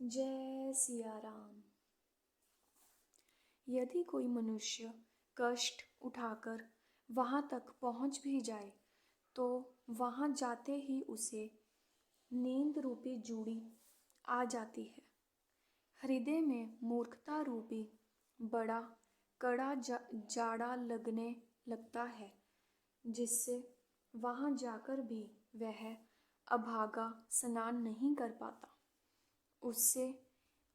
जय सिया राम। यदि कोई मनुष्य कष्ट उठाकर वहाँ तक पहुँच भी जाए तो वहाँ जाते ही उसे नींद रूपी जूड़ी आ जाती है। हृदय में मूर्खता रूपी बड़ा कड़ा जाड़ा लगने लगता है, जिससे वहाँ जाकर भी वह अभागा स्नान नहीं कर पाता। उससे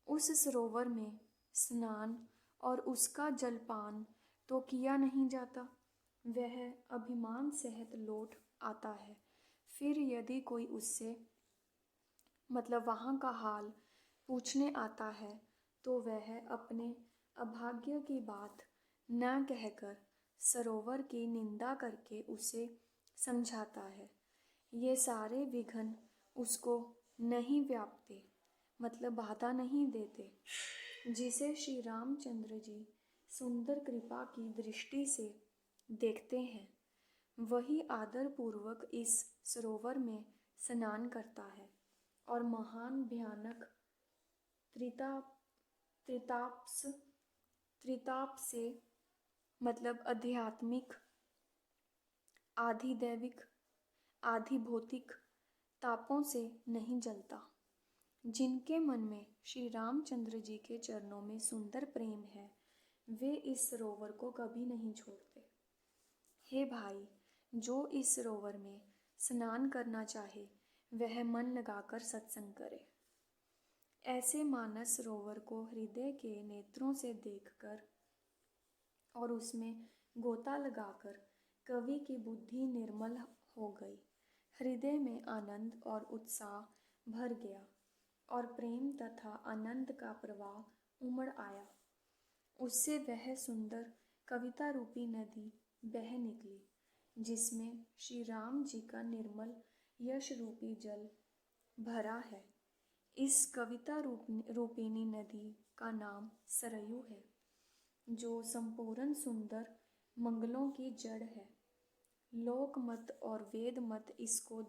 उस सरोवर में स्नान और उसका जलपान तो किया नहीं जाता। वह अभिमान सहित लौट आता है। फिर यदि कोई उससे वहाँ का हाल पूछने आता है तो वह अपने अभाग्य की बात न कहकर सरोवर की निंदा करके उसे समझाता है। ये सारे विघ्न उसको नहीं व्यापते, बाधा नहीं देते। जिसे श्री रामचंद्र जी सुंदर कृपा की दृष्टि से देखते हैं, वही आदर पूर्वक इस सरोवर में स्नान करता है और महान भयानक त्रिताप त्रिताप्स त्रिताप से आध्यात्मिक, आधि दैविक, आधि भौतिक तापों से नहीं जलता। जिनके मन में श्री रामचंद्र जी के चरणों में सुंदर प्रेम है, वे इस सरोवर को कभी नहीं छोड़ते। हे भाई, जो इस सरोवर में स्नान करना चाहे वह मन लगाकर सत्संग करे। ऐसे मानस सरोवर को हृदय के नेत्रों से देखकर और उसमें गोता लगाकर कवि की बुद्धि निर्मल हो गई। हृदय में आनंद और उत्साह भर गया और प्रेम तथा आनंद का प्रवाह उमड़ आया। उससे वह सुंदर कविता रूपी नदी बह निकली, जिसमें श्री राम जी का निर्मल यश रूपी जल भरा है। इस कविता रूपिणी नदी का नाम सरयू है, जो संपूर्ण सुंदर मंगलों की जड़ है। लोक मत और वेद मत इसके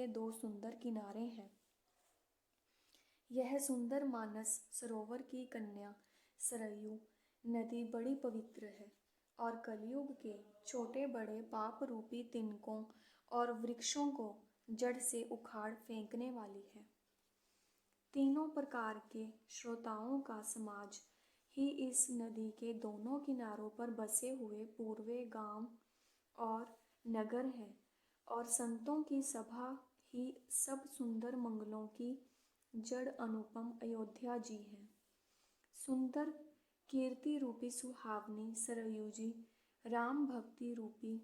दो सुंदर किनारे हैं। यह सुंदर मानस सरोवर की कन्या सरयू नदी बड़ी पवित्र है और कलयुग के छोटे बड़े पाप रूपी तिनकों और वृक्षों को जड़ से उखाड़ फेंकने वाली है। तीनों प्रकार के श्रोताओं का समाज ही इस नदी के दोनों किनारों पर बसे हुए पूर्वे गांव और नगर हैं, और संतों की सभा ही सब सुंदर मंगलों की जड़ अनुपम अयोध्या जी हैं। सुंदर कीर्ति रूपी सुहावनी सरयू जी राम भक्ति रूपी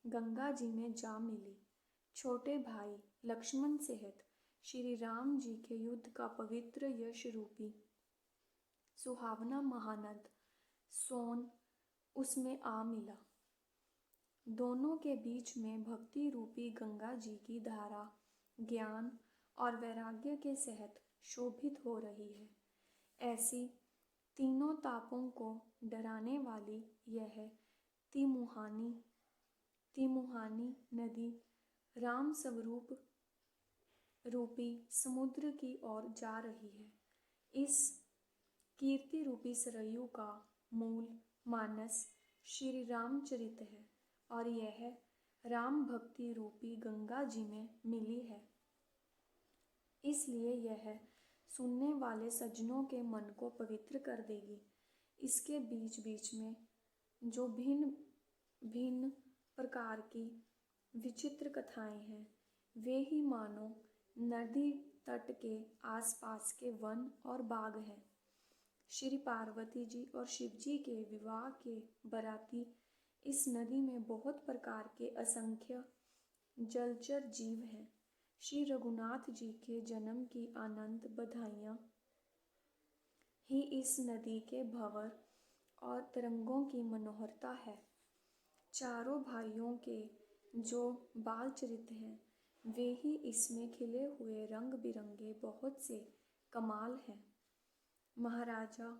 गंगा जी में जा मिली। छोटे भाई लक्ष्मण सहित श्री राम जी के युद्ध का पवित्र यश रूपी सुहावना महानद सोन उसमें आ मिला। दोनों के बीच में भक्ति रूपी गंगा जी की धारा ज्ञान और वैराग्य के सहित शोभित हो रही है। ऐसी तीनों तापों को डराने वाली यह तिमुहानी नदी राम स्वरूप रूपी समुद्र की ओर जा रही है। इस कीर्ति रूपी सरयू का मूल मानस श्री रामचरित है और यह राम भक्ति रूपी गंगा जी में मिली है। इसलिए यह सुनने वाले सज्जनों के मन को पवित्र कर देगी। इसके बीच बीच में जो भिन्न भिन्न प्रकार की विचित्र कथाएं हैं, वे ही मानो नदी तट के आसपास के वन और बाग हैं। श्री पार्वती जी और शिव जी के विवाह के बराती इस नदी में बहुत प्रकार के असंख्य जलचर जीव हैं। श्री रघुनाथ जी के जन्म की आनंद बधाइयाँ ही इस नदी के भंवर और तरंगों की मनोहरता है। चारों भाइयों के जो बाल चरित्र हैं, वे ही इसमें खिले हुए रंग बिरंगे बहुत से कमाल हैं। महाराजा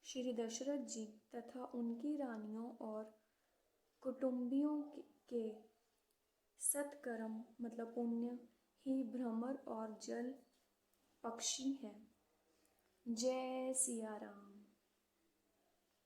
श्री दशरथ जी तथा उनकी रानियों और कुटुंबियों के सत्कर्म पुण्य ही भ्रमर और जल पक्षी है। जय सिया राम।